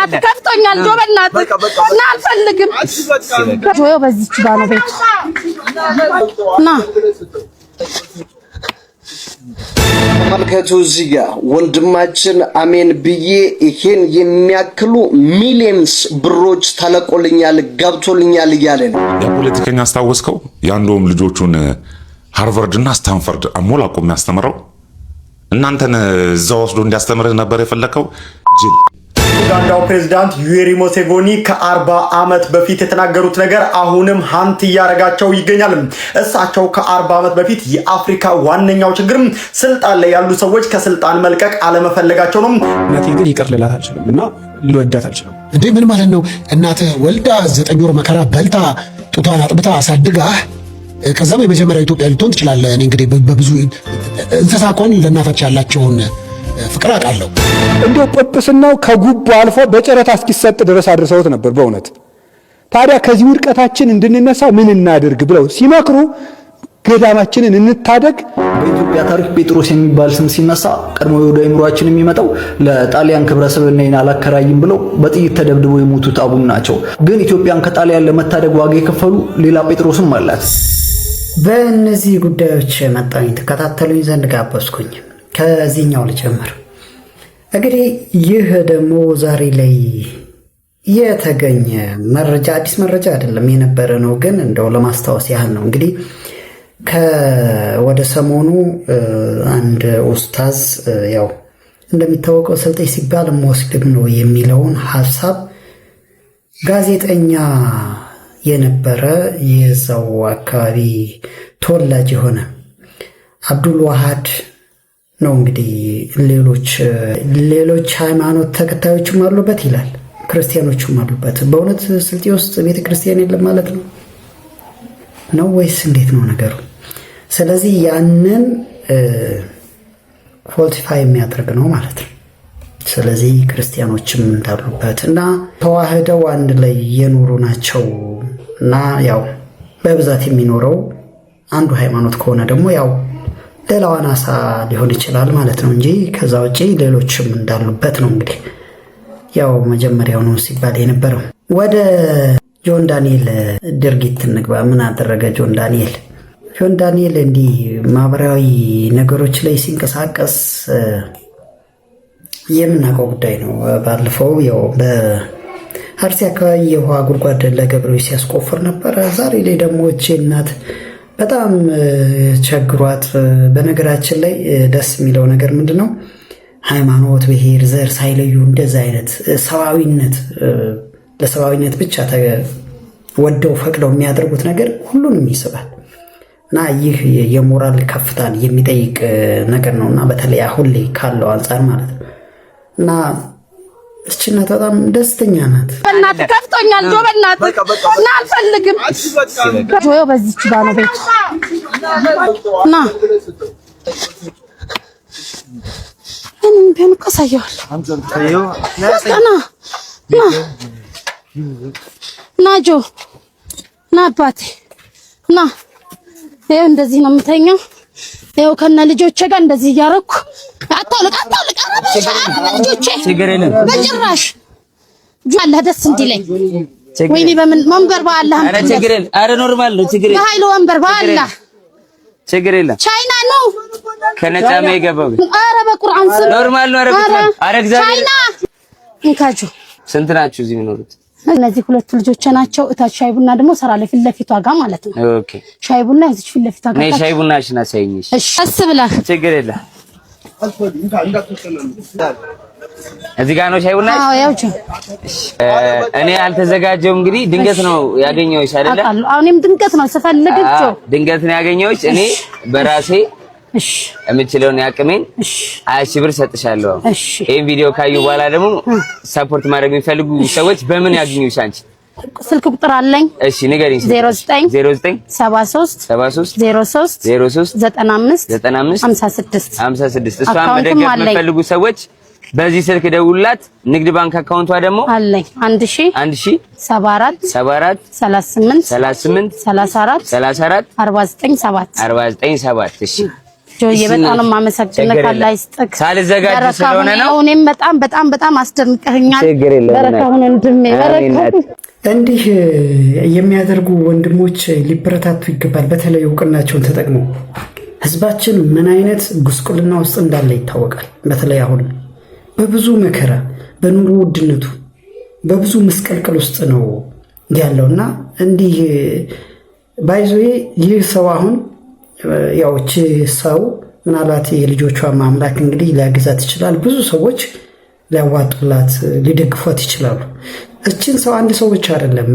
በእናትህ ከፍቶኛል ጆ በእናትህ ና አልፈልግም ጆ በዚህች ጋር ነው ቤት ና ተመልከቱ እዚህ ጋር ወንድማችን አሜን ብዬ ይሄን የሚያክሉ ሚሊየንስ ብሮች ተለቆልኛል ገብቶልኛል እያለ ነው። የፖለቲከኛ አስታወስከው ያንዶም ልጆቹን ሃርቫርድ እና ስታንፈርድ አሞላቆ የሚያስተምረው እናንተን እዛው ወስዶ እንዲያስተምርህ ነበር የፈለከው ጅል። ኡጋንዳው ፕሬዝዳንት ዩዌሪ ሙሴቬኒ ከ40 ዓመት በፊት የተናገሩት ነገር አሁንም ሀንት ያረጋቸው ይገኛል። እሳቸው ከ40 ዓመት በፊት የአፍሪካ ዋነኛው ችግር ስልጣን ላይ ያሉ ሰዎች ከስልጣን መልቀቅ አለመፈለጋቸው ነው። እናቴ ግን ይቅር ልላት አልችልም እና ልወዳት አልችልም። እንዴ ምን ማለት ነው? እናትህ ወልዳ 9 ወር መከራ በልታ ጡቷን አጥብታ አሳድጋ ከዛም የመጀመሪያ ኢትዮጵያ ልትሆን ትችላለህ። እኔ እንግዲህ በብዙ እንስሳቆን ለእናታቸው ያላቸውን ፍቅር አውቃለሁ። እንደው ጵጵስናው ከጉቦ አልፎ በጨረታ እስኪሰጥ ድረስ አድርሰውት ነበር በእውነት። ታዲያ ከዚህ ውድቀታችን እንድንነሳ ምን እናድርግ ብለው ሲመክሩ ገዳማችንን እንታደግ። በኢትዮጵያ ታሪክ ጴጥሮስ የሚባል ስም ሲነሳ ቀድሞ ወደ አእምሮአችን የሚመጣው ለጣሊያን ክብረ ሰብዕናዬን አላከራይም ብለው በጥይት ተደብድበው የሞቱት አቡነ ናቸው። ግን ኢትዮጵያን ከጣሊያን ለመታደግ ዋጋ የከፈሉ ሌላ ጴጥሮስም አላት። በእነዚህ ጉዳዮች መጣኝ ተከታተሉኝ ዘንድ ጋበዝኩኝ። ከዚህኛው ልጀምር። እንግዲህ ይህ ደግሞ ዛሬ ላይ የተገኘ መረጃ አዲስ መረጃ አይደለም የነበረ ነው፣ ግን እንደው ለማስታወስ ያህል ነው። እንግዲህ ወደ ሰሞኑ አንድ ኡስታዝ ያው እንደሚታወቀው ስልጤ ሲባል ሙስሊም ነው የሚለውን ሐሳብ ጋዜጠኛ የነበረ የዛው አካባቢ ተወላጅ የሆነ አብዱል ዋሃድ ነው እንግዲህ ሌሎች ሃይማኖት ተከታዮችም አሉበት ይላል፣ ክርስቲያኖችም አሉበት። በእውነት ስልጤ ውስጥ ቤተ ክርስቲያን የለም ማለት ነው ወይስ እንዴት ነው ነገሩ? ስለዚህ ያንን ፎልቲፋይ የሚያደርግ ነው ማለት ነው። ስለዚህ ክርስቲያኖችም እንዳሉበት እና ተዋህደው አንድ ላይ የኖሩ ናቸው እና ያው በብዛት የሚኖረው አንዱ ሃይማኖት ከሆነ ደግሞ ያው ሌላው አናሳ ሊሆን ይችላል ማለት ነው እንጂ ከዛ ውጪ ሌሎችም እንዳሉበት ነው እንግዲህ ያው መጀመሪያው ነው ሲባል የነበረው። ወደ ጆን ዳንኤል ድርጊት እንግባ። ምን አደረገ ጆን ዳንኤል? ጆን ዳንኤል እንዲህ ማህበራዊ ነገሮች ላይ ሲንቀሳቀስ የምናውቀው ጉዳይ ነው። ባለፈው ያው በአርሲ አካባቢ የውሃ ጉድጓድ ለገበሬዎች ሲያስቆፍር ነበረ። ዛሬ ላይ ደግሞ እቺ እናት በጣም ቸግሯት። በነገራችን ላይ ደስ የሚለው ነገር ምንድነው? ሃይማኖት፣ ብሔር፣ ዘር ሳይለዩ እንደዚህ አይነት ሰዋዊነት ለሰዋዊነት ብቻ ወደው ፈቅደው የሚያደርጉት ነገር ሁሉንም ይስባል እና ይህ የሞራል ከፍታን የሚጠይቅ ነገር ነውና በተለይ አሁን ላይ ካለው አንፃር ማለት ነው እና እቺ እናት በጣም ደስተኛ ናት። በእናትህ ከፍቶኛል ጆ በእናትህ ና አልፈልግም ጆ በዚህች ጋር ነው ቤት ና እኔም ቢሆን እኮ አሳየዋለሁ። ና ጆ ና አባቴ ና። ይኸው እንደዚህ ነው የምተኛው። ይኸው ከነ ልጆቼ ጋር እንደዚህ እያደረኩ አታውልቅ ልጆቼ በጭራሽ ጁአላ ደስ እንዲለኝ ወይኔ በምን ወንበር በአላህ አረ ችግር የለም። አረ ኖርማል ነው ችግር የለም። በኃይል ወንበር በአላህ ችግር የለም። ቻይና ነው ከነጫማ የገባው አረ በቁርአን ስም ኖርማል ነው። አረ እግዚአብሔር ቻይና እንካጁ ስንት ናችሁ እዚህ የሚኖሩት? እነዚህ ሁለት ልጆች ናቸው። እታች ሻይ ቡና ደግሞ ሰራለ ፊት ለፊቷ ጋር ማለት ነው። ኦኬ ሻይ ቡና እዚህ ፊት ለፊቷ ጋር ነይ ሻይ ቡናሽን አሳይኝ። እሺ አስብላህ ችግር የለም። እዚህ ጋር ነው ሻይ ቡና? አዎ ያው እኔ አልተዘጋጀው እንግዲህ ድንገት ነው ያገኘሁሽ አይደለ? አሁንም ድንገት ነው ስፈልግችሁ ድንገት ነው ያገኘሁሽ። እኔ በራሴ እሺ የምችለውን ያቅሜን 20 ሺህ ብር ሰጥሻለሁ። ይሄን ቪዲዮ ካዩ በኋላ ደግሞ ሰፖርት ማድረግ የሚፈልጉ ሰዎች በምን ያገኙሽ አንቺ? ስልክ ቁጥር አለኝ። እሺ ንገሪኝ። 09 73 03 95 56 እሷን መደገፍ የምትፈልጉ ሰዎች በዚህ ስልክ ደውሉላት። ንግድ ባንክ አካውንቷ ደግሞ አለኝ 1000 74 38 34 49 7 497 እሺ ጆዬ በጣም ነው የማመሰግነው። ካላይ ስጥክ ሳልዘጋጅ ስለሆነ ነው። እኔም በጣም አስደንቀኸኛል። በረካሁን ወንድሜ በረካሁ። እንዲህ የሚያደርጉ ወንድሞች ሊበረታቱ ይገባል። በተለይ እውቅናቸውን ተጠቅመው ህዝባችን ምን አይነት ጉስቁልና ውስጥ እንዳለ ይታወቃል። በተለይ አሁን በብዙ መከራ በኑሮ ውድነቱ በብዙ መስቀልቅል ውስጥ ነው ያለውና እንዲህ ባይዞዬ ይህ ሰው አሁን ያው እቺ ሰው ምናልባት የልጆቿ ማምላክ እንግዲህ ሊያግዛት ይችላል። ብዙ ሰዎች ሊያዋጡላት ሊደግፏት ይችላሉ። እችን ሰው አንድ ሰው ብቻ አይደለም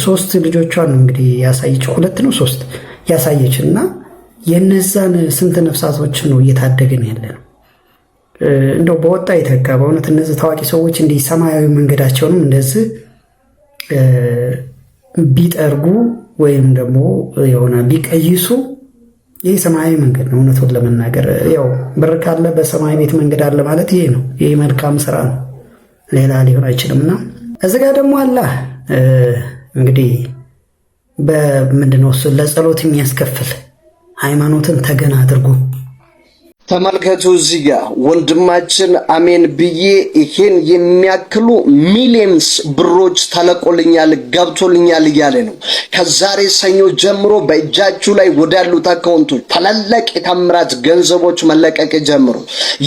3 ልጆቿን እንግዲህ ያሳየች 2 ነው 3 ያሳየችና የነዛን ስንት ነፍሳቶች ነው እየታደገን ያለ ነው። እንደው በወጣ የተጋ በእውነት እነዚህ ታዋቂ ሰዎች እንዲህ ሰማያዊ መንገዳቸውንም እንደዚህ ቢጠርጉ ወይም ደግሞ የሆነ ቢቀይሱ ይህ ሰማያዊ መንገድ ነው። እውነቱን ለመናገር ያው ብር ካለ በሰማይ ቤት መንገድ አለ ማለት ይሄ ነው። ይሄ መልካም ስራ ነው፣ ሌላ ሊሆን አይችልምና እዚህ ጋር ደግሞ አላህ እንግዲህ በምንድነው እሱ ለጸሎት የሚያስከፍል ሃይማኖትን ተገና አድርጎ ተመልከቱ። እዚህ ጋር ወንድማችን አሜን ብዬ ይሄን የሚያክሉ ሚሊየንስ ብሮች ተለቆልኛል ገብቶልኛል እያለ ነው። ከዛሬ ሰኞ ጀምሮ በእጃችሁ ላይ ወዳሉት አካውንቶች ታላላቅ የታምራት ገንዘቦች መለቀቅ ጀምሮ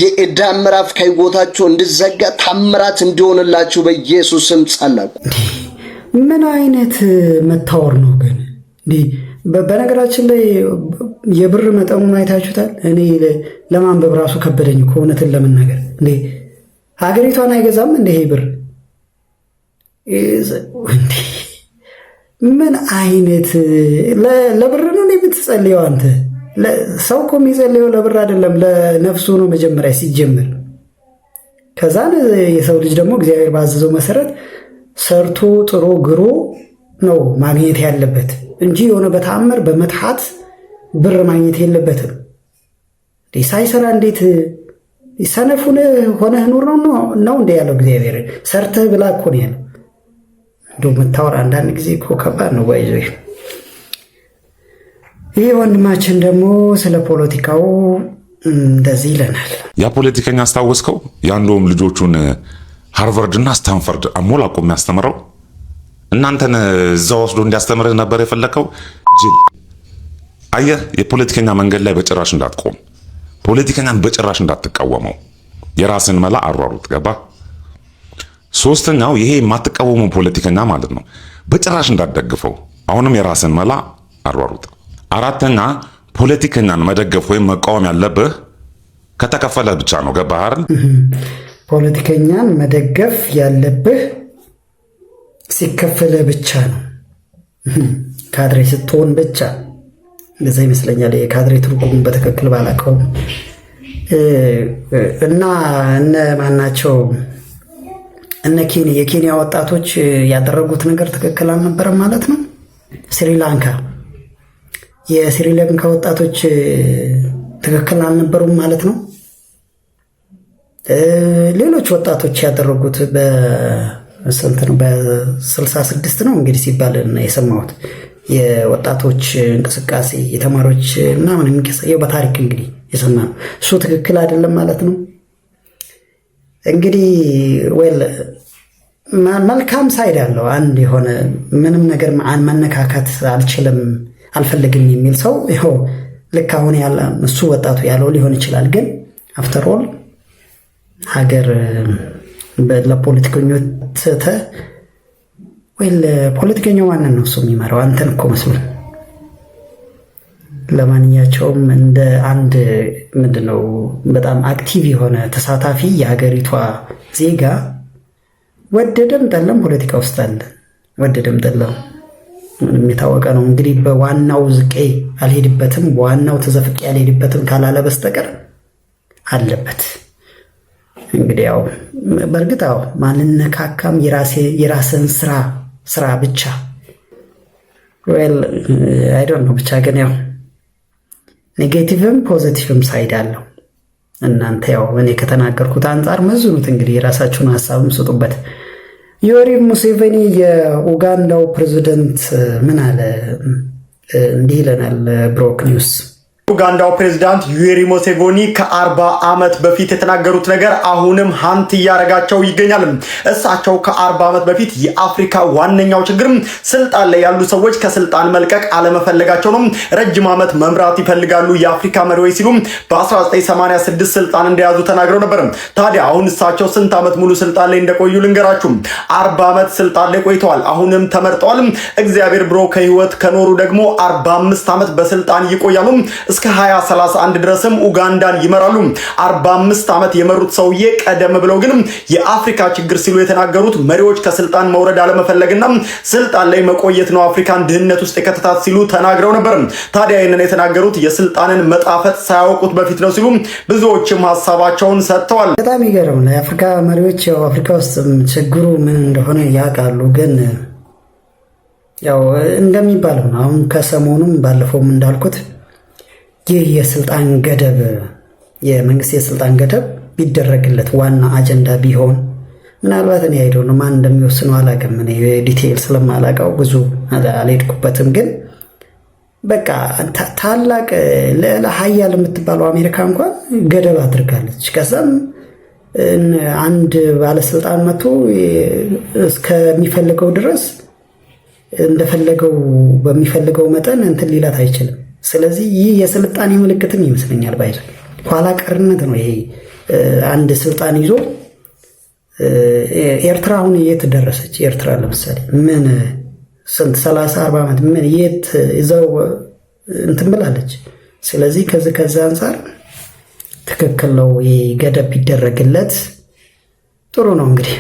የዕዳ ምዕራፍ ከህይወታችሁ እንዲዘጋ ታምራት እንዲሆንላችሁ በኢየሱስ ስም ጸለይኩ። ምን አይነት መታወር ነው ግን? በነገራችን ላይ የብር መጠኑን አይታችሁታል። እኔ ለማንበብ ራሱ ከበደኝ እኮ እውነትን ለመናገር እንዴ ሀገሪቷን አይገዛም እንደ ይሄ ብር። ምን አይነት ለብር ነው የምትጸልየው አንተ? ሰው እኮ የሚጸልየው ለብር አይደለም ለነፍሱ ነው መጀመሪያ ሲጀምር። ከዛን የሰው ልጅ ደግሞ እግዚአብሔር ባዘዘው መሰረት ሰርቶ ጥሮ ግሮ ነው ማግኘት ያለበት እንጂ የሆነ በተአምር በመትሐት ብር ማግኘት የለበትም። ሳይሰራ እንዴት ሰነፉን ሆነህ ኑር ነው እንደ ያለው እግዚአብሔር። ሰርተህ ብላ እኮ ነው ያለው። እንደው መታወር አንዳንድ ጊዜ እኮ ከባድ ነው። ባይዞ ይህ ወንድማችን ደግሞ ስለ ፖለቲካው እንደዚህ ይለናል። ያ ፖለቲከኛ አስታወስከው? ያንዶም ልጆቹን ሃርቫርድና ስታንፈርድ አሞላቆ የሚያስተምረው እናንተን እዛ ወስዶ እንዲያስተምርህ ነበር የፈለከው። ጅል አየህ፣ የፖለቲከኛ መንገድ ላይ በጭራሽ እንዳትቆም፣ ፖለቲከኛን በጭራሽ እንዳትቃወመው፣ የራስን መላ አሯሩጥ። ገባ? ሶስተኛው ይሄ የማትቃወሙ ፖለቲከኛ ማለት ነው፣ በጭራሽ እንዳትደግፈው፣ አሁንም የራስን መላ አሯሩጥ። አራተኛ ፖለቲከኛን መደገፍ ወይም መቃወም ያለብህ ከተከፈለ ብቻ ነው። ገባህ አይደል? ፖለቲከኛን መደገፍ ያለብህ ሲከፈለ ብቻ ነው። ካድሬ ስትሆን ብቻ እንደዛ ይመስለኛል። የካድሬ ትርጉሙን በትክክል ባላውቀውም እና እነ ማናቸው እነ የኬንያ ወጣቶች ያደረጉት ነገር ትክክል አልነበረም ማለት ነው። ስሪላንካ የስሪላንካ ወጣቶች ትክክል አልነበሩም ማለት ነው። ሌሎች ወጣቶች ያደረጉት በስንት ነው? በ66 ነው እንግዲህ ሲባል የሰማሁት የወጣቶች እንቅስቃሴ የተማሪዎች ምናምን የሚከሰየው በታሪክ እንግዲህ የሰማነው እሱ ትክክል አይደለም ማለት ነው። እንግዲህ ወል መልካም ሳይድ አለው። አንድ የሆነ ምንም ነገር መነካካት አልፈልግም የሚል ሰው ይኸው ልክ አሁን ያለ እሱ ወጣቱ ያለው ሊሆን ይችላል። ግን አፍተር ኦል ሀገር ለፖለቲከኞች ወይ ለፖለቲከኛው ማንን ነው እሱ የሚመራው? አንተን እኮ መስሎ። ለማንኛቸውም እንደ አንድ ምንድነው በጣም አክቲቭ የሆነ ተሳታፊ የሀገሪቷ ዜጋ ወደደም ጠለም ፖለቲካ ውስጥ አለ። ወደደም ጠለም ምንም የታወቀ ነው። እንግዲህ በዋናው ዝቄ አልሄድበትም፣ በዋናው ተዘፍቄ አልሄድበትም ካላለ በስተቀር አለበት። እንግዲህ ያው በእርግጥ ያው ማንነካካም የራስን ስራ ብቻ አይ ዶንት ኖ ብቻ ግን ያው ኔጌቲቭም ፖዚቲቭም ሳይድ አለው። እናንተ ያው እኔ ከተናገርኩት አንጻር መዝኑት እንግዲህ የራሳችሁን ሀሳብም ስጡበት። ዮዌሪ ሙሴቬኒ የኡጋንዳው ፕሬዝዳንት ምን አለ? እንዲህ ይለናል ብሮክ ኒውስ። ኡጋንዳው ፕሬዝዳንት ዩዌሪ ሙሴቬኒ ከ40 ዓመት በፊት የተናገሩት ነገር አሁንም ሀንት እያረጋቸው ይገኛል። እሳቸው ከ40 ዓመት በፊት የአፍሪካ ዋነኛው ችግር ስልጣን ላይ ያሉ ሰዎች ከስልጣን መልቀቅ አለመፈለጋቸው ነው። ረጅም ዓመት መምራት ይፈልጋሉ የአፍሪካ መሪዎች ሲሉ በ1986 ስልጣን እንደያዙ ተናግረው ነበር። ታዲያ አሁን እሳቸው ስንት ዓመት ሙሉ ስልጣን ላይ እንደቆዩ ልንገራችሁ። 40 ዓመት ስልጣን ላይ ቆይተዋል። አሁንም ተመርጠዋል። እግዚአብሔር ብሮ ከህይወት ከኖሩ ደግሞ 45 ዓመት በስልጣን ይቆያሉ። እስከ 2031 ድረስም ኡጋንዳን ይመራሉ። 45 ዓመት የመሩት ሰውዬ ቀደም ብለው ግን የአፍሪካ ችግር ሲሉ የተናገሩት መሪዎች ከስልጣን መውረድ አለመፈለግና ስልጣን ላይ መቆየት ነው አፍሪካን ድህነት ውስጥ የከተታት ሲሉ ተናግረው ነበር። ታዲያ ይህንን የተናገሩት የስልጣንን መጣፈጥ ሳያውቁት በፊት ነው ሲሉ ብዙዎችም ሀሳባቸውን ሰጥተዋል። በጣም ይገርም ነው። የአፍሪካ መሪዎች ያው አፍሪካ ውስጥ ችግሩ ምን እንደሆነ ያውቃሉ። ግን ያው እንደሚባለው ነው። አሁን ከሰሞኑም ባለፈውም እንዳልኩት ይህ የስልጣን ገደብ የመንግስት የስልጣን ገደብ ቢደረግለት ዋና አጀንዳ ቢሆን ምናልባት እኔ አይደው ነው ማን እንደሚወስነው አላውቅም። እኔ ዲቴይል ስለማላውቀው ብዙ አልሄድኩበትም። ግን በቃ ታላቅ ለሀያል የምትባለው አሜሪካ እንኳን ገደብ አድርጋለች። ከዛም አንድ ባለስልጣን መጥቶ እስከሚፈልገው ድረስ እንደፈለገው በሚፈልገው መጠን እንትን ሊላት አይችልም። ስለዚህ ይህ የስልጣኔ ምልክትም ይመስለኛል። ባይዘ ኋላ ቀርነት ነው ይሄ። አንድ ስልጣን ይዞ ኤርትራ አሁን የት ደረሰች? ኤርትራ ለምሳሌ ምን ስንት 30-40 ዓመት ምን የት ይዘው እንትን ብላለች። ስለዚህ ከዚህ አንፃር ትክክል ነው። ገደብ ቢደረግለት ጥሩ ነው። እንግዲህ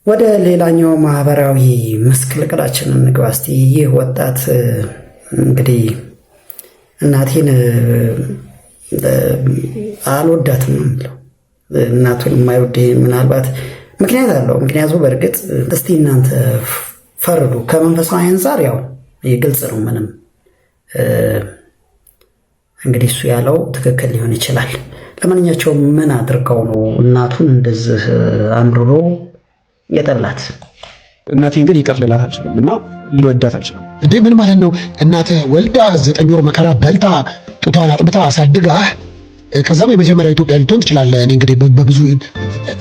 ወደ ሌላኛው ማህበራዊ መስክልቅላችን እንግባ እስቲ። ይህ ወጣት እንግዲህ እናቴን አልወዳትም ነው የሚለው። እናቱን የማይወድ ምናልባት ምክንያት አለው። ምክንያቱ በእርግጥ እስቲ እናንተ ፈርዱ። ከመንፈሳዊ አንፃር ያው ግልጽ ነው። ምንም እንግዲህ እሱ ያለው ትክክል ሊሆን ይችላል። ለማንኛቸውም ምን አድርገው ነው እናቱን እንደዚህ አምርሮ የጠላት? እናቴን ግን ይቅር ልላት አልችልም እና ልወዳት አልችልም። እንዴ ምን ማለት ነው? እናትህ ወልዳ 9 ወር መከራ በልታ ጡቷን አጥብታ አሳድጋ ከዛም የመጀመሪያ ኢትዮጵያ ልትሆን ትችላለህ። እኔ እንግዲህ በብዙ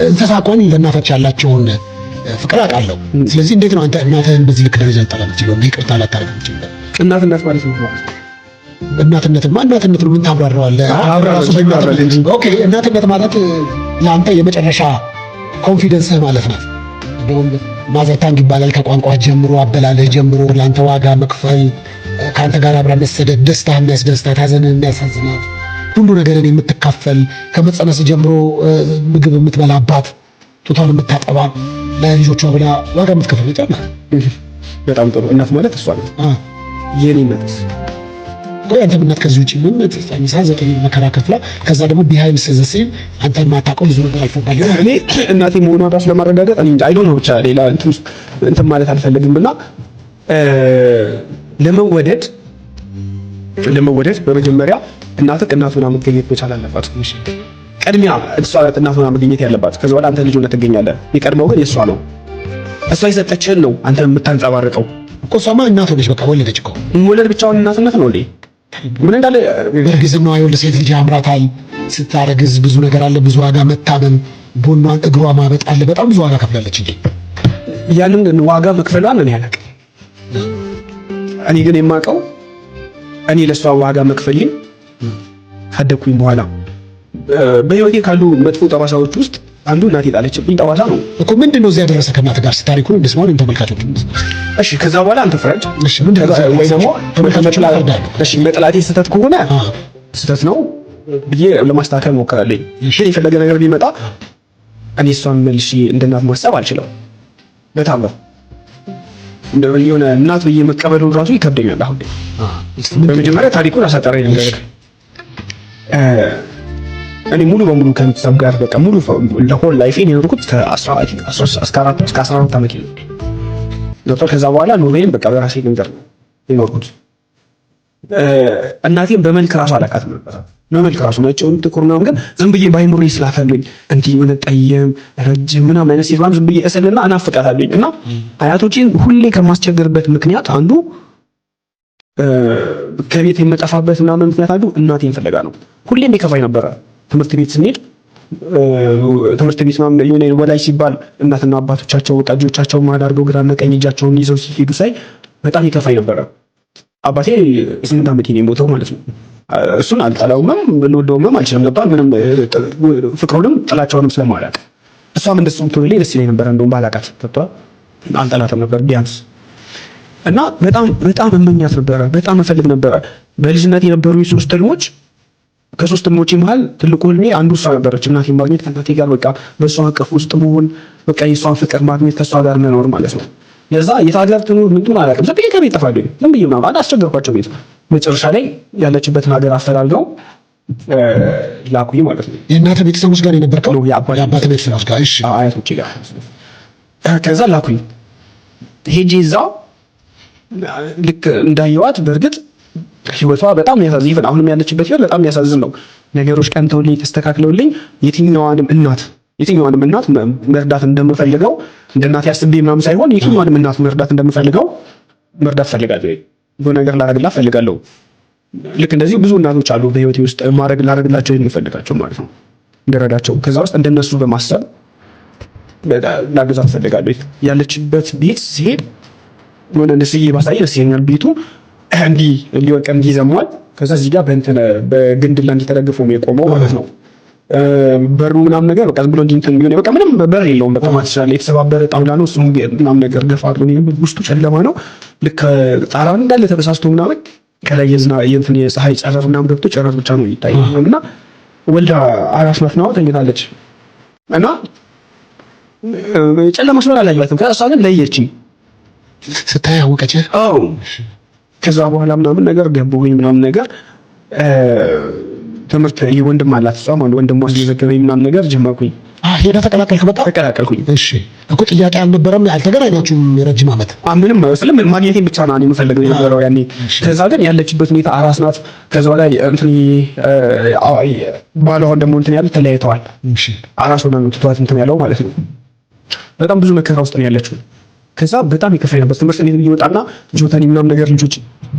እንስሳ እንኳን ለእናቶች ያላቸውን ፍቅር አውቃለሁ። ስለዚህ እንዴት ነው አንተ እናትህን በዚህ ልክ ደረጃ ልጠላ የምትችለው? ይቅርታ ላታደርግ የምትችለው? እናትነት ማለት ነው። እናትነትማ እናትነት ነው። ምን ታብራራዋለህ? ኦኬ እናትነት ማለት ለአንተ የመጨረሻ ኮንፊደንስህ ማለት ነው። ማዘር ታንግ ይባላል። ከቋንቋ ጀምሮ አበላለህ ጀምሮ ለአንተ ዋጋ መክፈል፣ ከአንተ ጋር አብራ መሰደድ፣ ደስታ የሚያስደስታት፣ ሀዘንን የሚያሳዝናት፣ ሁሉ ነገርን የምትካፈል፣ ከመጸነስ ጀምሮ ምግብ የምትበላባት፣ ጡቷን የምታጠባ፣ ለልጆቿ ብላ ዋጋ የምትከፍል ጨማ። በጣም ጥሩ እናት ማለት እሷ ነው። የኔ እናት አንተ እናት ከዚህ ውጪ ምን ተሳሚሳ 9 መከራ ከፍላ ከዛ ደግሞ ቢሃይንድ ዘሴም አንተ ማታውቀው ብዙ ነገር አልፈባል። እኔ እናቴ መሆኗን ራሱ ለማረጋገጥ አይ ዶንት ኖ ብቻ ሌላ እንትን ማለት አልፈልግም። እና ለመወደድ በመጀመሪያ እናቱን መገኘት መቻል አለባት። ቀድሚያ እሷ እናቱን መገኘት ያለባት፣ ከዛ በኋላ አንተ ልጅ ሆነህ ትገኛለህ። የቀድሞው ግን የእሷ ነው። እሷ የሰጠችህን ነው አንተ የምታንጸባርቀው እኮ። እሷማ እናት ሆነች፣ በቃ ወለደች እኮ። መውለድ ብቻውን እናትነት ነው እንዴ? ምን እንዳለ በእርግዝናዋ የወለደ ሴት ልጅ ያምራታል። ስታረግዝ ብዙ ነገር አለ፣ ብዙ ዋጋ፣ መታመም፣ ቦኗን እግሯ ማበጥ አለ። በጣም ብዙ ዋጋ ከፍላለች እንዴ። ያንን ዋጋ መክፈሏን እኔ አላውቅም። እኔ ግን የማውቀው እኔ ለሷ ዋጋ መክፈሌን ካደኩኝ በኋላ በህይወቴ ካሉ መጥፎ ጠባሳዎች ውስጥ አንዱ እናቴ ጣለችብኝ ጠባሳ ነው እኮ። ምንድነው እዚያ ደረሰ ከእናት ጋር ስታሪኩን እንደስማው ተመልካቾች? እሺ ከዛ በኋላ አንተ ፍረድ። እሺ ምንድነው ወይ ደግሞ እሺ መጥላቴ ስህተት ከሆነ ስህተት ነው ብዬ ለማስተካከል ሞክራለሁ። እሺ የፈለገ ነገር ቢመጣ እኔ እሷን መልሼ እንደ እናት ማሰብ አልችልም። በጣም የሆነ እናት ብዬ መቀበሉ ራሱ ይከብደኛል። አሁን በመጀመሪያ ታሪኩን አሳጠረኝ ነገር እኔ ሙሉ በሙሉ ከቤተሰብ ጋር በቃ ሙሉ ለሆል ላይፌን የኖርኩት ከ14 ዓመት ነው። ከዛ በኋላ ኑሮዬን በቃ በራሴ መንገድ ነው የኖርኩት። እናቴን በመልክ ራሱ አላውቃትም ነበር። በመልክ ራሱ ነጭውን ጥቁር ምናምን፣ ግን ዝም ብዬ ባይኖሬ ስላፈሉኝ እንዲህ የሆነ ጠየም ረጅም ምናምን አይነት ሴት ዝም ብዬ እስልና እናፍቃታለሁኝ። እና አያቶቼን ሁሌ ከማስቸገርበት ምክንያት አንዱ ከቤት የመጣፋበት ምናምን ምክንያት አንዱ እናቴን ፍለጋ ነው። ሁሌም ይከፋኝ ነበረ። ትምህርት ቤት ስንሄድ ትምህርት ቤት ምናምን የሆነ ወላጅ ሲባል እናትና አባቶቻቸው ልጆቻቸው ማድ አድርገው ግራና ቀኝ እጃቸውን ይዘው ሲሄዱ ሳይ በጣም ይከፋኝ ነበረ። አባቴ 8 ዓመት ነው የሞተው ማለት ነው። እሱን አልጠላውም ልወደውም አልችልም ነበር ምንም ፍቅሩንም ጥላቻውንም ስለማላውቅ እሷም እንደሱ ትወልኝ ደስ ይለኝ ነበር። እንደውም ባላቃት ተጣጣ አልጠላትም ነበር ቢያንስ እና በጣም እመኛት ነበረ። በጣም እፈልግ ነበረ። በልጅነት የነበሩ ሶስት ህልሞች ከሶስት ህልሞች መሃል ትልቁ ህልሜ አንዱ እሷ ነበረች። እናቴን ማግኘት ከእናቴ ጋር በቃ በእሷ አቀፍ ውስጥ መሆን በቃ የእሷን ፍቅር ማግኘት ከእሷ ጋር መኖር ማለት ነው። የዛ የታገር ትኑር ምንቱን አላውቅም። ዝም ብዬ ከቤት ጠፋለሁ። ዝም ብዬ ምናምን አላስቸገርኳቸው ቤት መጨረሻ ላይ ያለችበትን ሀገር አፈላልገው ላኩኝ ማለት ነው። የእናተ ቤተሰቦች ጋር የነበርከው? የአባተ ቤተሰቦች ጋር? እሺ አያቶቼ ጋር። ከዛ ላኩኝ ሄጄ እዛው ልክ እንዳየዋት በእርግጥ ህይወቷ በጣም ያሳዝን። አሁንም ያለችበት ህይወት በጣም ያሳዝን ነው። ነገሮች ቀንተውልኝ ተስተካክለውልኝ የትኛዋንም እናት መርዳት እንደምፈልገው እንደ እናቴ አስቤ ምናምን ሳይሆን የትኛዋንም እናት መርዳት እንደምፈልገው መርዳት ፈልጋለሁ። ብዙ ነገር ላደርግላት ፈልጋለሁ። ልክ እንደዚህ ብዙ እናቶች አሉ በህይወቴ ውስጥ ላደርግላቸው የምፈልጋቸው ማለት ነው እንደረዳቸው። ከዛ ውስጥ እንደነሱ በማሰብ ላግዛት ፈልጋለሁ። ያለችበት ቤት ሲሄድ ወደ እንደዚህ ባሳይ ደስ ይለኛል። ቤቱ እንዲህ ሊወርቅ እንዲዘሟል። ከዛ እዚህ ጋር በግንድ ላይ እንዲተደግፎ ነው የቆመው ማለት ነው። በሩ ምናምን ነገር በቃ ዝም ብሎ እንትን ቢሆን በቃ ምንም በር የለውም። በቃ ማለት ይችላል የተሰባበረ ጣውላ ነው እሱ ምናምን ነገር ገፋሉ ነው። ውስጡ ጨለማ ነው። ልክ ጣራውን እንዳለ ተበሳስቶ ምናምን ከላይ የእንትን የፀሐይ ጨረር ምናምን ገብቶ ጨረር ብቻ ነው ይታያል። እና ወልዳ አራስ ናት ነው ተኝታለች። እና ጨለማ ስለሆነ አላየኋትም። ከዛ እሷ ግን ለየችኝ ስታይ አወቀች። አዎ ከዛ በኋላ ምናምን ነገር ገቡኝ ምናምን ነገር ትምህርት ወንድም አላት እሷ ማለት ወንድሟ ሲዘገበኝ ምናምን ነገር ጀመርኩኝ። ሄዳ ተቀላቀልክ? በቃ ተቀላቀልኩኝ። እሺ እኮ ጥያቄ አልነበረም? አልተገናኛችሁም የረጅም ዓመት? ምንም አይመስልም። ማግኘቴን ብቻ ነው የምፈልገው የነበረው ያኔ። ከዛ ግን ያለችበት ሁኔታ አራስ ናት። ከዛ በላይ እንትን ባሏ ደግሞ እንትን ያለ ተለያይተዋል። እሺ አራስ ሆና ነው ትቷት እንትን ያለው ማለት ነው። በጣም ብዙ መከራ ውስጥ ነው ያለችው። ከዛ በጣም ይከፋኝ ነበር። ትምህርት ቤት ይወጣና ጆተኒ ምናምን ነገር ልጆች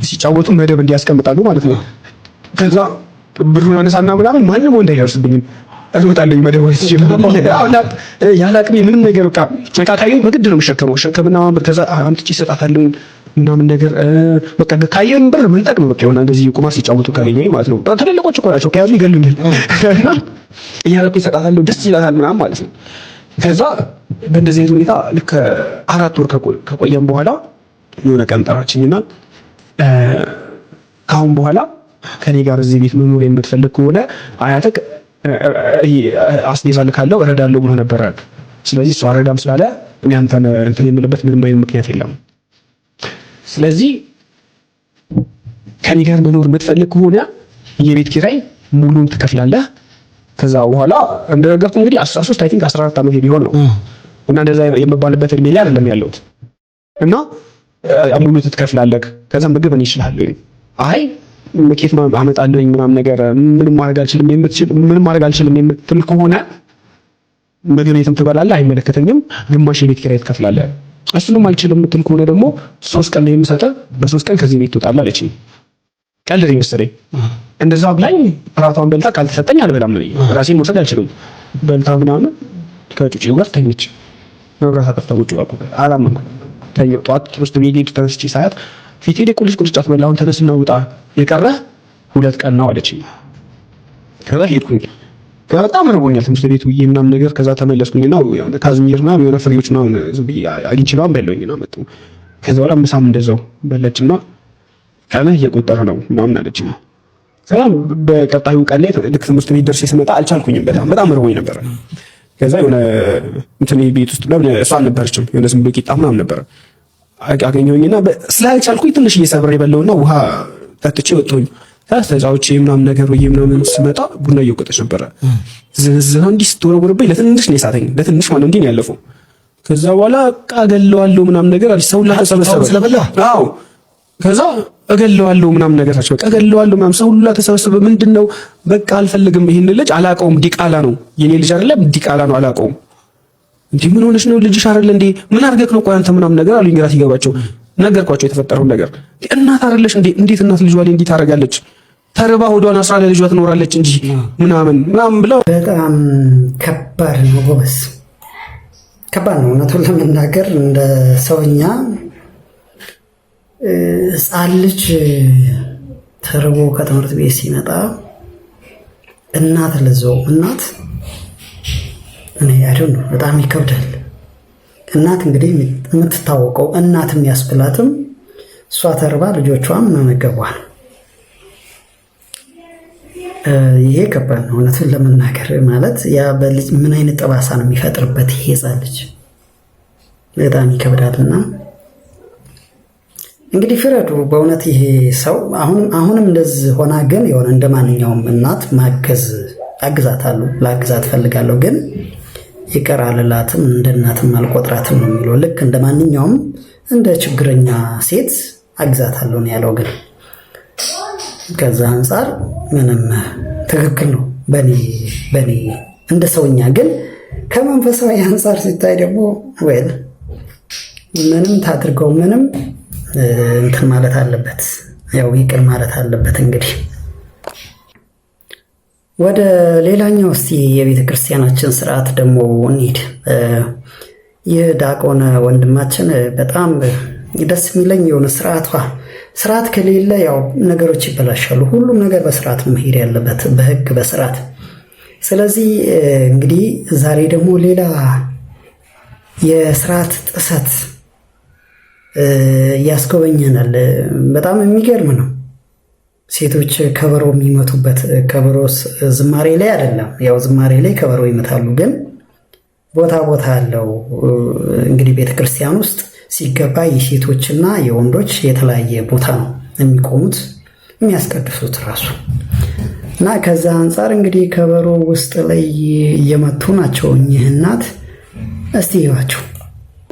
ሲጫወቱ መደብ እንዲያስቀምጣሉ ማለት ነው። ከዛ ብሩን አነሳና ምናምን ማንም ወንድ አይደርስብኝም እወጣለሁ መደብ ወይ ያለ አቅሜ ምንም ነገር በቃ መካካዬን በግድ ነው የምሸከመው። ሸከምና ከዛ አምጥቼ እሰጣታለሁ ምናምን ነገር በቃ ካየን ብር ምን ጠቅም በቃ የሆነ እንደዚህ ቁማር ሲጫወቱ ካገኘኝ ማለት ነው። ትልልቆች እኮ ናቸው ከያዙ ይገሉኛል። እያለኩ እሰጣታለሁ ደስ ይላታል ምናምን ማለት ነው። ከዛ በእንደዚህ አይነት ሁኔታ ልክ 4 ወር ከቆየን በኋላ የሆነ ቀን ጠራችኝና ካሁን በኋላ ከኔ ጋር እዚህ ቤት መኖር የምትፈልግ ከሆነ አያተክ አስቤዛ ልካለሁ እረዳለሁ ብሎ ነበር። ስለዚህ እሷ አረዳም ስላለ እኔ አንተን እንትን የምልበት ምንም አይነት ምክንያት የለም። ስለዚህ ከኔ ጋር መኖር የምትፈልግ ከሆነ የቤት ኪራይ ሙሉን ትከፍላለህ። ከዛ በኋላ እንደነገርኩህ እንግዲህ 13 አይ ቲንክ 14 ዓመት ቢሆን ነው እና እንደዛ የምባልበት እድሜ ላይ አይደለም ያለሁት እና ሙሉ ትከፍላለህ። ከዛ ምግብ እኔ እችላለሁ። አይ መኬት አመጣለሁኝ ምናምን ነገር ምንም ማድረግ አልችልም የምትል ከሆነ ምግብ የትም ትበላለህ፣ አይመለከተኝም። ግማሽ የቤት ኪራይ ትከፍላለህ። እሱንም አልችልም የምትል ከሆነ ደግሞ 3 ቀን ነው የምሰጠህ፣ በ3 ቀን ከዚህ ቤት ትወጣለህ አለችኝ። ቀልድ መሰለኝ። እንደዛ ብላኝ ራቷን በልታ ካልተሰጠኝ አልበላም ነው ራሴን መውሰድ አልችልም። በልታ ምናምን ከጩጬው ጋር ተኝቼ መብራት አጠፍታ ውጭ አላመንኩም። ተኝቼ ጠዋት ውስጥ ቤት ተነስቼ ሳያት ፊቴ ላይ ቁልጭ አትበላውን ተነስና ውጣ የቀረህ 2 ቀን ነው አለችኝ። ከዛ ሄድኩኝ። በጣም ረቦኛል ትምህርት ቤቱ ምናምን ነገር። ከዛ ተመለስኩኝና ካዝሚርና የሆነ ፍሬዎች ምናምን ዝም ብዬ አግኝቼላም በለውኝና መጡ። ከዛ በኋላ ምሳም እንደዛው በለችና ቀን እየቆጠረ ነው ምናምን አለችኝ። ከዛ በቀጣዩ ቀን ላይ ልክ ትምህርት ቤት ደርሼ ስመጣ አልቻልኩኝም። በጣም ረቦኝ ነበር። ከዛ የሆነ እንትን ቤት ውስጥ ነው እሷ አልነበረችም። የሆነ ዝም ብሎ ቂጣ ምናምን ነበር አገኘሁኝና ስላልቻልኩኝ ትንሽ እየሰብሬ በለውና ውሃ ጠጥቼ ወጣሁኝ። ተዛውቼ ምናምን ነገር ወይ ምናምን ስመጣ ቡና እየወቀጠች ነበር። ዝና እንዲህ ስትወረወርብኝ ለትንሽ ነው የሳተኝ። ለትንሽ ማለት እንዲህ ነው ያለፈው። ከዛ በኋላ እገለዋለሁ ምናምን ነገር አለች። ሰው ሁላ ተሰበሰበ ስለበላ። አዎ ከዛ እገለዋለሁ ምናምን ነገር አለች። በቃ እገለዋለሁ ምናምን ሰው ሁላ ተሰበሰበ። ምንድነው በቃ አልፈልግም። ይሄን ልጅ አላውቀውም። ዲቃላ ነው የኔ ልጅ አይደለም፣ ዲቃላ ነው አላውቀውም። እንዴ ምን ሆነሽ ነው? ልጅሽ አይደል እንዴ? ምን አድርገህ ነው? ቆይ አንተ ምናምን ነገር አሉኝ። ግራ ሲገባቸው ነገርኳቸው የተፈጠረውን ነገር። እናት አይደለሽ እንዴ? እንዴት እናት ልጇ ላይ እንዴት ታደርጋለች? ተርባ ሆዷን አስራ ለልጇ ትኖራለች እንጂ ምናምን ብለው በጣም ከባድ ነው ጎበዝ፣ ከባድ ነው እውነቱን ለመናገር እንደ ሰውኛ ሕፃን ልጅ ተርቦ ከትምህርት ቤት ሲመጣ እናት ለዘው እናት እኔ አይደል ነው በጣም ይከብዳል። እናት እንግዲህ የምትታወቀው እናት የሚያስብላትም እሷ ተርባ ልጆቿም መመገቧ ነው። ይሄ ከባድ ነው እውነቱን ለመናገር ማለት ያ በልጅ ምን አይነት ጠባሳ ነው የሚፈጥርበት ይሄ ሕፃን ልጅ በጣም ይከብዳልና እንግዲህ ፍረዱ በእውነት ይሄ ሰው አሁንም እንደዚህ ሆና ግን የሆነ እንደማንኛውም እናት አግዛታለሁ ላግዛት ፈልጋለሁ ግን ይቅር አልላትም እንደ እናትም አልቆጥራትም ነው የሚለው። ልክ እንደማንኛውም እንደ ችግረኛ ሴት አግዛታለሁ ነው ያለው። ግን ከዛ አንፃር ምንም ትክክል ነው በኔ እንደ ሰውኛ። ግን ከመንፈሳዊ አንፃር ሲታይ ደግሞ ወይል ምንም ታድርገው ምንም እንትን ማለት አለበት፣ ያው ይቅር ማለት አለበት። እንግዲህ ወደ ሌላኛው እስቲ የቤተ ክርስቲያናችን ስርዓት ደግሞ እንሂድ። ይህ ዲያቆን ወንድማችን በጣም ደስ የሚለኝ የሆነ ስርዓት ከሌለ ያው ነገሮች ይበላሻሉ። ሁሉም ነገር በስርዓት መሄድ ያለበት በህግ በስርዓት። ስለዚህ እንግዲህ ዛሬ ደግሞ ሌላ የስርዓት ጥሰት ያስጎበኘናል። በጣም የሚገርም ነው። ሴቶች ከበሮ የሚመቱበት ከበሮ ዝማሬ ላይ አይደለም። ያው ዝማሬ ላይ ከበሮ ይመታሉ፣ ግን ቦታ አለው። እንግዲህ ቤተክርስቲያን ውስጥ ሲገባ የሴቶችና የወንዶች የተለያየ ቦታ ነው የሚቆሙት የሚያስቀድሱት ራሱ እና ከዛ አንጻር እንግዲህ ከበሮ ውስጥ ላይ እየመቱ ናቸው እኚህ እናት። እስቲ ይዋቸው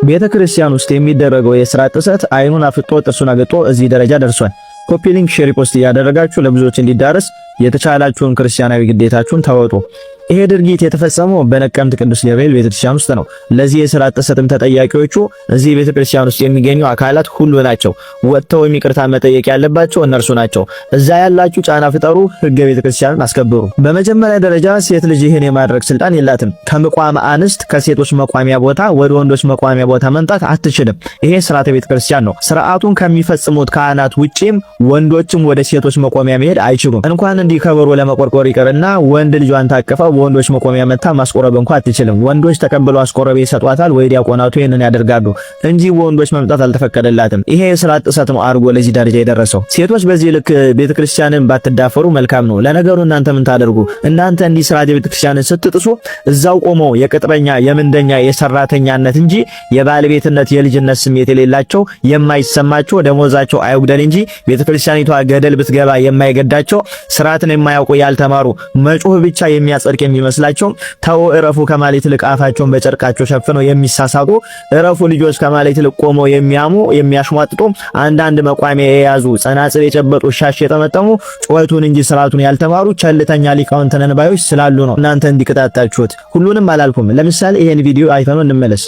ቤተ ክርስቲያን ውስጥ የሚደረገው የስርዓት ጥሰት አይኑን አፍጦ ጥርሱን አግጦ እዚህ ደረጃ ደርሷል። ኮፒ ሊንክ ሼር ፖስት እያደረጋችሁ ለብዙዎች እንዲዳረስ የተቻላችሁን ክርስቲያናዊ ግዴታችሁን ተወጡ። ይሄ ድርጊት የተፈጸመው በነቀምት ቅዱስ ገብርኤል ቤተክርስቲያን ውስጥ ነው። ለዚህ የስርዓት ጥሰትም ተጠያቂዎቹ እዚህ ቤተክርስቲያን ውስጥ የሚገኙ አካላት ሁሉ ናቸው። ወጥተው ይቅርታ መጠየቅ ያለባቸው እነርሱ ናቸው። እዛ ያላችሁ ጫና ፍጠሩ፣ ህገ ቤተክርስቲያንን አስከብሩ። በመጀመሪያ ደረጃ ሴት ልጅ ይህን የማድረግ ስልጣን የላትም። ከመቋም አንስት ከሴቶች መቋሚያ ቦታ ወደ ወንዶች መቋሚያ ቦታ መምጣት አትችልም። ይሄ ስርዓተ ቤተክርስቲያን ነው። ስርዓቱን ከሚፈጽሙት ካህናት ውጪም ወንዶችም ወደ ሴቶች መቆሚያ መሄድ አይችሉም። እንኳን እንዲህ ከበሮ ለመቆርቆር ይቀርና ወንድ ልጇን ታቀፈው ወንዶች መቆሚያ መታ ማስቆረብ እንኳን አትችልም። ወንዶች ተቀብለው አስቆረብ ይሰጧታል ወይ ዲያቆናቱ ይሄንን ያደርጋሉ እንጂ ወንዶች መምጣት አልተፈቀደላትም። ይሄ የስርዓት ጥሰት ነው አድርጎ ለዚህ ደረጃ የደረሰው። ሴቶች በዚህ ልክ ቤተክርስቲያንን ባትዳፈሩ መልካም ነው። ለነገሩ እናንተ ምን ታደርጉ? እናንተ እንዲህ ስርዓት ቤተክርስቲያንን ስትጥሱ እዛው ቆመው የቅጥረኛ የምንደኛ የሰራተኛነት እንጂ የባለቤትነት የልጅነት ስሜት የሌላቸው የማይሰማቸው ደሞዛቸው አይጉደል እንጂ ቤተክርስቲያኒቷ ገደል ብትገባ የማይገዳቸው ስርዓትን የማያውቁ ያልተማሩ መጮህ ብቻ የሚያጸድቅ የሚመስላቸው ተው እረፉ ከማለት ይልቅ አፋቸውን በጨርቃቸው ሸፍነው የሚሳሳቁ እረፉ ልጆች ከማለት ይልቅ ቆመው የሚያሙ የሚያሽሟጥጡ አንዳንድ መቋሚያ የያዙ ጸናጽል የጨበጡ ሻሽ የጠመጠሙ ጩኸቱን እንጂ ስርዓቱን ያልተማሩ ቸልተኛ ሊቃውንት ነን ባዮች ስላሉ ነው እናንተ እንዲቀጣጣችሁት። ሁሉንም አላልኩም። ለምሳሌ ይሄን ቪዲዮ አይተነው እንመለስ።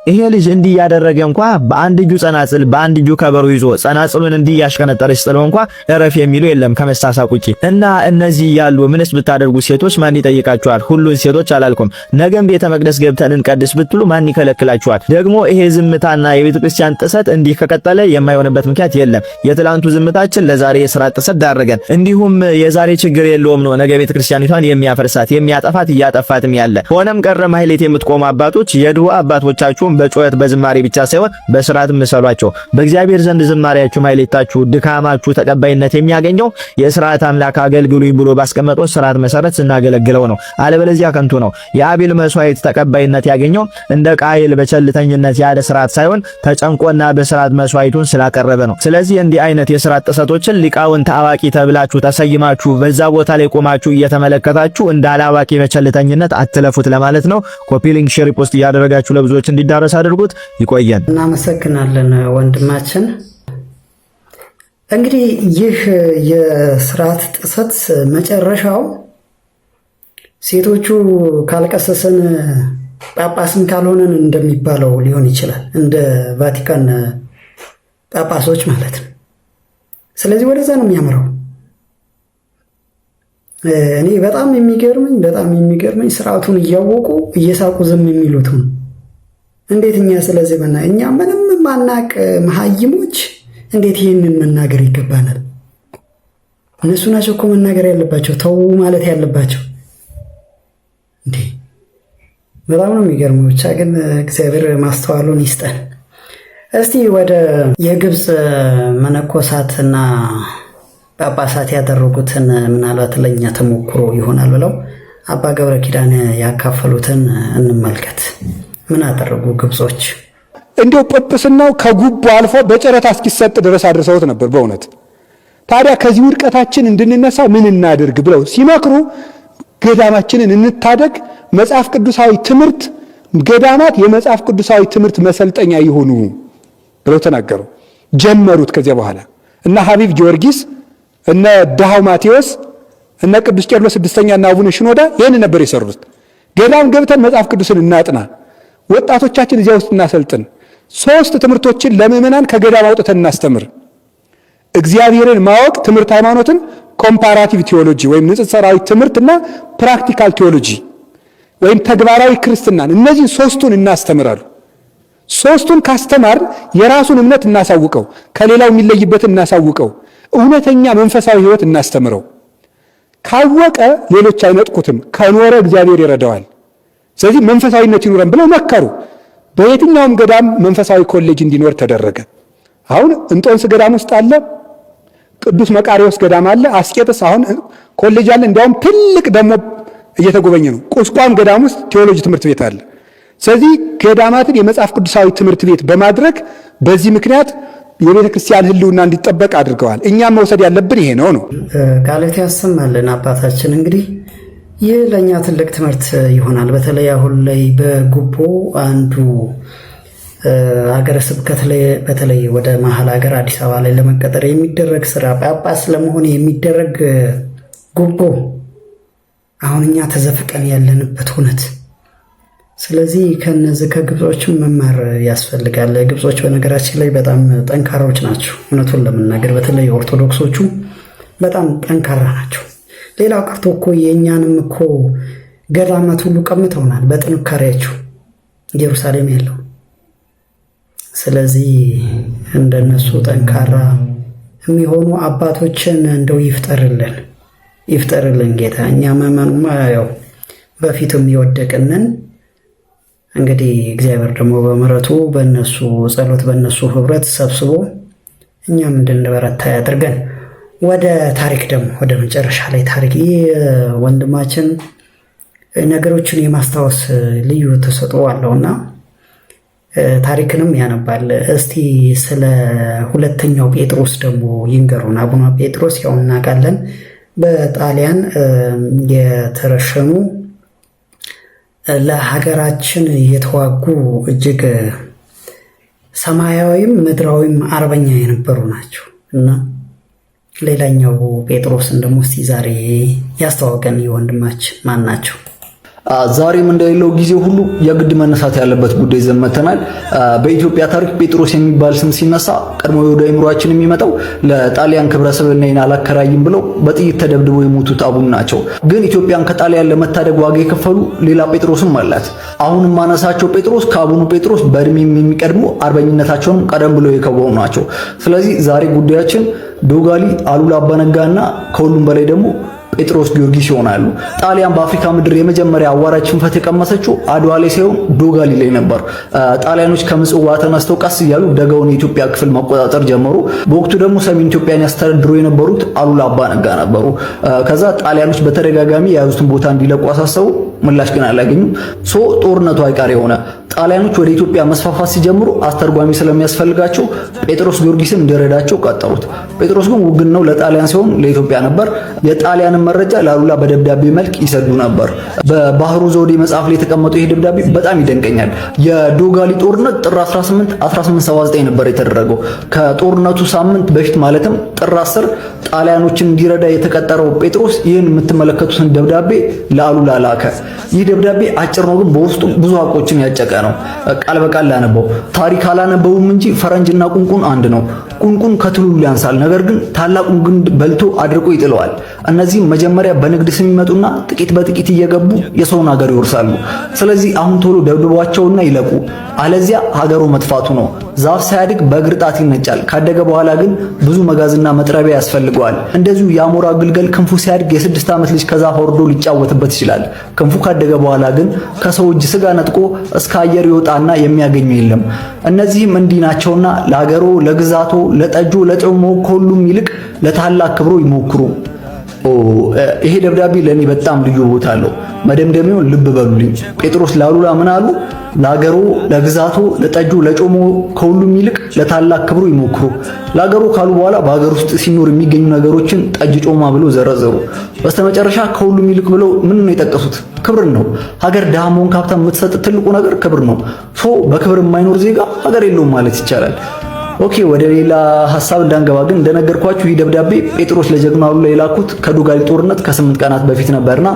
ይሄ ልጅ እንዲህ ያደረገ እንኳን በአንድ እጁ ጸናጽል በአንድ እጁ ከበሮ ይዞ ጸናጽሉን እንዲህ ያሽከነጠረች ጥለው እንኳን እረፍ የሚለው የለም ከመሳሳቅ ውጪ። እና እነዚህ ያሉ ምንስ ብታደርጉ ሴቶች ማን ይጠይቃችኋል? ሁሉን ሴቶች አላልኩም። ነገም ቤተ መቅደስ ገብተን እንቀድስ ብትሉ ማን ይከለክላችኋል? ደግሞ ይሄ ዝምታና የቤተ ክርስቲያን ጥሰት እንዲህ ከቀጠለ የማይሆንበት ምክንያት የለም። የትላንቱ ዝምታችን ለዛሬ የስርዓት ጥሰት ዳረገን። እንዲሁም የዛሬ ችግር የለውም ነው ነገ ቤተ ክርስቲያኒቷን የሚያፈርሳት የሚያጠፋት እያጠፋትም ያለ። ሆነም ቀረ ማህሌት የምትቆሙ አባቶች የድሮ አባቶቻችሁ በጩኸት በዝማሬ ብቻ ሳይሆን በስርዓት መሰሏቸው። በእግዚአብሔር ዘንድ ዝማሬያችሁ ማህሌታችሁ ድካማችሁ ተቀባይነት የሚያገኘው የስርዓት አምላክ አገልግሉኝ ብሎ ባስቀመጠው ስርዓት መሰረት ስናገለግለው ነው። አለበለዚያ ከንቱ ነው። የአቤል መስዋዕት ተቀባይነት ያገኘው እንደ ቃየል በቸልተኝነት ያለ ስርዓት ሳይሆን ተጨንቆና በስርዓት መስዋዕቱን ስላቀረበ ነው። ስለዚህ እንዲህ አይነት የስርዓት ጥሰቶችን ሊቃውንት አዋቂ ተብላችሁ ተሰይማችሁ በዛ ቦታ ላይ ቆማችሁ እየተመለከታችሁ እንዳላዋቂ በቸልተኝነት አትለፉት ለማለት ነው። ኮፒ ሊንክ ሼር ፖስት እያደረጋችሁ ለብዙዎች እንዲዳረስ አድርጉት። ይቆየን። እናመሰግናለን ወንድማችን። እንግዲህ ይህ የስርዓት ጥሰት መጨረሻው ሴቶቹ ካልቀሰሰን ጳጳስን ካልሆነን እንደሚባለው ሊሆን ይችላል፣ እንደ ቫቲካን ጳጳሶች ማለት ነው። ስለዚህ ወደዛ ነው የሚያምረው። እኔ በጣም የሚገርመኝ ስርዓቱን እያወቁ እየሳቁ ዝም የሚሉትም እንዴት እኛ ስለዚህ እኛ ምንም ማናቅ መሀይሞች እንዴት ይህንን መናገር ይገባናል? እነሱ ናቸው እኮ መናገር ያለባቸው፣ ተው ማለት ያለባቸው። እንዴ በጣም ነው የሚገርመው። ብቻ ግን እግዚአብሔር ማስተዋሉን ይስጠን። እስቲ ወደ የግብፅ መነኮሳትና ጳጳሳት ያደረጉትን ምናልባት ለኛ ተሞክሮ ይሆናል ብለው አባ ገብረ ኪዳን ያካፈሉትን እንመልከት። ምን አደረጉ ግብጾች? እንዲያው ጵጵስናው ከጉቦ አልፎ በጨረታ እስኪሰጥ ድረስ አድርሰውት ነበር በእውነት። ታዲያ ከዚህ ውድቀታችን እንድንነሳ ምን እናድርግ ብለው ሲመክሩ ገዳማችንን እንታደግ፣ መጽሐፍ ቅዱሳዊ ትምህርት ገዳማት የመጽሐፍ ቅዱሳዊ ትምህርት መሰልጠኛ ይሆኑ ብለው ተናገሩ። ጀመሩት። ከዚያ በኋላ እና ሐቢብ ጊዮርጊስ እነ ዳሃው ማቴዎስ እነ ቅዱስ ቄርሎስ ስድስተኛ እና አቡነ ሽኖዳ ይህን ነበር የሰሩት። ገዳም ገብተን መጽሐፍ ቅዱስን እናጥና፣ ወጣቶቻችን እዚያ ውስጥ እናሰልጥን፣ 3 ትምህርቶችን ለምዕመናን ከገዳም አውጥተን እናስተምር። እግዚአብሔርን ማወቅ ትምህርት ሃይማኖትን፣ ኮምፓራቲቭ ቲዮሎጂ ወይም ንጽጽራዊ ትምህርትና ፕራክቲካል ቲዮሎጂ ወይም ተግባራዊ ክርስትናን፣ እነዚህ 3ቱን እናስተምራሉ። 3ቱን ካስተማር የራሱን እምነት እናሳውቀው፣ ከሌላው የሚለይበትን እናሳውቀው፣ እውነተኛ መንፈሳዊ ሕይወት እናስተምረው። ካወቀ ሌሎች አይነጥቁትም፣ ከኖረ እግዚአብሔር ይረዳዋል። ስለዚህ መንፈሳዊነት ይኑረን ብለው መከሩ። በየትኛውም ገዳም መንፈሳዊ ኮሌጅ እንዲኖር ተደረገ። አሁን እንጦንስ ገዳም ውስጥ አለ፣ ቅዱስ መቃሪዎስ ገዳም አለ፣ አስቄጥስ አሁን ኮሌጅ አለ። እንዲያውም ትልቅ ደግሞ እየተጎበኘ ነው። ቁስቋም ገዳም ውስጥ ቴዎሎጂ ትምህርት ቤት አለ። ስለዚህ ገዳማትን የመጽሐፍ ቅዱሳዊ ትምህርት ቤት በማድረግ በዚህ ምክንያት የቤተ ክርስቲያን ሕልውና እንዲጠበቅ አድርገዋል። እኛም መውሰድ ያለብን ይሄ ነው። ቃልት ያሰማልን አባታችን። እንግዲህ ይህ ለእኛ ትልቅ ትምህርት ይሆናል። በተለይ አሁን ላይ በጉቦ አንዱ ሀገረ ስብከት ላይ በተለይ ወደ መሀል ሀገር አዲስ አበባ ላይ ለመቀጠር የሚደረግ ስራ ጳጳስ ለመሆን የሚደረግ ጉቦ አሁን እኛ ተዘፍቀን ያለንበት እውነት። ስለዚህ ከነዚህ ከግብጾችም መማር ያስፈልጋል። ግብጾች በነገራችን ላይ በጣም ጠንካራዎች ናቸው። እውነቱን ለመናገር በተለይ ኦርቶዶክሶቹ በጣም ጠንካራ ናቸው። ሌላው ቀርቶ እኮ የእኛንም እኮ ገዳማት ሁሉ ቀምተውናል በጥንካሬያቸው ኢየሩሳሌም ያለው። ስለዚህ እንደነሱ ጠንካራ የሚሆኑ አባቶችን እንደው ይፍጠርልን ጌታ። እኛ መመኑማ ያው በፊቱም የወደቅንን እንግዲህ እግዚአብሔር ደግሞ በምሕረቱ በእነሱ ጸሎት በእነሱ ህብረት ሰብስቦ እኛም እንድንበረታ ያድርገን። ወደ ታሪክ ደግሞ ወደ መጨረሻ ላይ ታሪክ ይህ ወንድማችን ነገሮችን የማስታወስ ልዩ ተሰጥኦ አለውና ታሪክንም ያነባል። እስቲ ስለ ሁለተኛው ጴጥሮስ ደግሞ ይንገሩን። አቡነ ጴጥሮስ ያው እናውቃለን በጣሊያን የተረሸኑ ለሀገራችን የተዋጉ እጅግ ሰማያዊም ምድራዊም አርበኛ የነበሩ ናቸው እና ሌላኛው ጴጥሮስን ደግሞ እስቲ ዛሬ ያስተዋወቀን የወንድማችን ማን ናቸው? ዛሬም እንደሌለው ጊዜ ሁሉ የግድ መነሳት ያለበት ጉዳይ ይዘን መጥተናል። በኢትዮጵያ ታሪክ ጴጥሮስ የሚባል ስም ሲነሳ ቀድሞ ወደ አእምሯችን የሚመጣው ለጣሊያን ክብረ ስብዕናዬን አላከራይም ብለው በጥይት ተደብድበው የሞቱት አቡነ ናቸው። ግን ኢትዮጵያን ከጣሊያን ለመታደግ ዋጋ የከፈሉ ሌላ ጴጥሮስም አላት። አሁንም ማነሳቸው ጴጥሮስ ከአቡኑ ጴጥሮስ በእድሜም የሚቀድሙ አርበኝነታቸውን ቀደም ብለው የከወኑ ናቸው። ስለዚህ ዛሬ ጉዳያችን ዶጋሊ፣ አሉላ አባነጋና ከሁሉም በላይ ደግሞ ጴጥሮስ ጊዮርጊስ ይሆናሉ። ጣሊያን በአፍሪካ ምድር የመጀመሪያ አዋራጅ ሽንፈት የቀመሰችው አድዋ ላይ ሳይሆን ዶጋሊ ላይ ነበር። ጣሊያኖች ከምጽዋ ተነስተው ቀስ እያሉ ደጋውን የኢትዮጵያ ክፍል መቆጣጠር ጀመሩ። በወቅቱ ደግሞ ሰሜን ኢትዮጵያን ያስተዳድሩ የነበሩት አሉላ አባነጋ ነበሩ። ከዛ ጣሊያኖች በተደጋጋሚ የያዙትን ቦታ እንዲለቁ አሳሰቡ። ምላሽ ግን አላገኙም። ጦርነቱ አይቀሬ ሆነ። ጣሊያኖች ወደ ኢትዮጵያ መስፋፋት ሲጀምሩ አስተርጓሚ ስለሚያስፈልጋቸው ጴጥሮስ ጊዮርጊስን እንዲረዳቸው ቀጠሩት። ጴጥሮስ ግን ውግናው ለጣሊያን ሲሆን ለኢትዮጵያ ነበር። የጣሊያንን መረጃ ላሉላ በደብዳቤ መልክ ይሰዱ ነበር። በባህሩ ዘውዴ መጽሐፍ ላይ የተቀመጠው ይሄ ደብዳቤ በጣም ይደንቀኛል። የዶጋሊ ጦርነት ጥር 18 1879 ነበር የተደረገው። ከጦርነቱ ሳምንት በፊት ማለትም ጥር 10 ጣሊያኖችን እንዲረዳ የተቀጠረው ጴጥሮስ ይህን የምትመለከቱትን ደብዳቤ ለአሉላ ላከ። ይህ ደብዳቤ አጭር ነው፣ ግን በውስጡ ብዙ ሀቆችን ያጨቀ ነው። ቃል በቃል ላነበው። ታሪክ አላነበውም እንጂ ፈረንጅና ቁንቁን አንድ ነው። ቁንቁን ከትሉሉ ያንሳል፣ ነገር ግን ታላቁን ግንድ በልቶ አድርቆ ይጥለዋል። እነዚህም መጀመሪያ በንግድ ስም ይመጡና ጥቂት በጥቂት እየገቡ የሰውን ሀገር ይወርሳሉ። ስለዚህ አሁን ቶሎ ደብድቧቸውና ይለቁ፣ አለዚያ ሀገሩ መጥፋቱ ነው። ዛፍ ሳያድግ በእግር ጣት ይነጫል። ካደገ በኋላ ግን ብዙ መጋዝና መጥረቢያ ያስፈልገዋል። እንደዚሁ የአሞራ ግልገል ክንፉ ሲያድግ የ6 ዓመት ልጅ ከዛፍ ወርዶ ሊጫወትበት ይችላል። ክንፉ ካደገ በኋላ ግን ከሰው እጅ ስጋ ነጥቆ እስከ አየር ይወጣና የሚያገኘው የለም። እነዚህም እንዲህ ናቸውና ለሀገሮ፣ ለግዛቶ፣ ለጠጆ፣ ለጮሞ ከሁሉም ይልቅ ለታላቅ ክብሮ ይሞክሩ። ይሄ ደብዳቤ ለኔ በጣም ልዩ ቦታ አለው። መደምደሚያውን ልብ በሉልኝ። ጴጥሮስ ላሉላ ምን አሉ? ለሀገሩ፣ ለግዛቱ፣ ለጠጁ፣ ለጮሞ ከሁሉም ይልቅ ለታላቅ ክብሩ ይሞክሩ። ለሀገሩ ካሉ በኋላ በሀገር ውስጥ ሲኖር የሚገኙ ነገሮችን ጠጅ፣ ጮማ ብለው ዘረዘሩ። በስተመጨረሻ ከሁሉም ይልቅ ብለው ምን ነው የጠቀሱት? ክብርን ነው። ሀገር ድሃ መሆን ከሀብታም የምትሰጥ ትልቁ ነገር ክብር ነው። በክብር የማይኖር ዜጋ ሀገር የለውም ማለት ይቻላል። ኦኬ፣ ወደ ሌላ ሐሳብ እንዳንገባ ግን እንደነገርኳችሁ ይህ ደብዳቤ ጴጥሮስ ለጀግናው አሉላ የላኩት ከዶጋሊ ጦርነት ከ8 ቀናት በፊት ነበርና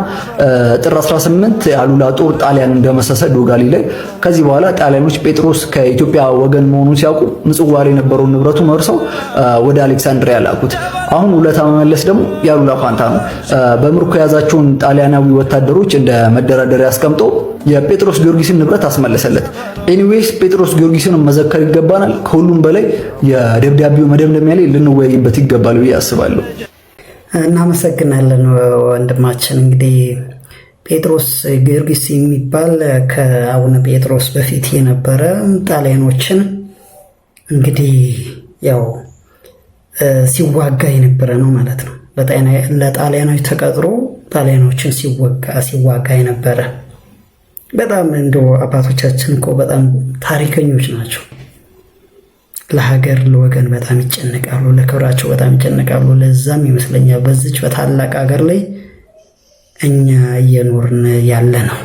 ጥር 18 የአሉላ ጦር ጣሊያን እንደመሰሰ ዶጋሊ ላይ። ከዚህ በኋላ ጣሊያኖች ጴጥሮስ ከኢትዮጵያ ወገን መሆኑን ሲያውቁ ምጽዋ ላይ የነበረውን ንብረቱ መርሰው ወደ አሌክሳንድሪያ ላኩት። አሁን ውለታ መመለስ ደግሞ የአሉላ ፋንታ ነው። በምርኮ የያዛቸውን ጣሊያናዊ ወታደሮች እንደ መደራደሪያ አስቀምጦ የጴጥሮስ ጊዮርጊስን ንብረት አስመለሰለት። ኤኒዌይስ ጴጥሮስ ጊዮርጊስን መዘከር ይገባናል። ከሁሉም በላይ የደብዳቤው መደምደሚያ ላይ ልንወያይበት ይገባል ብዬ አስባለሁ። እናመሰግናለን ወንድማችን። እንግዲህ ጴጥሮስ ጊዮርጊስ የሚባል ከአቡነ ጴጥሮስ በፊት የነበረ ጣሊያኖችን እንግዲህ ያው ሲዋጋ የነበረ ነው ማለት ነው። ለጣሊያኖች ተቀጥሮ ጣሊያኖችን ሲዋጋ የነበረ በጣም እንደው አባቶቻችን እኮ በጣም ታሪከኞች ናቸው። ለሀገር ለወገን በጣም ይጨነቃሉ፣ ለክብራቸው በጣም ይጨነቃሉ። ለዛም ይመስለኛል በዚች በታላቅ ሀገር ላይ እኛ እየኖርን ያለ ነው።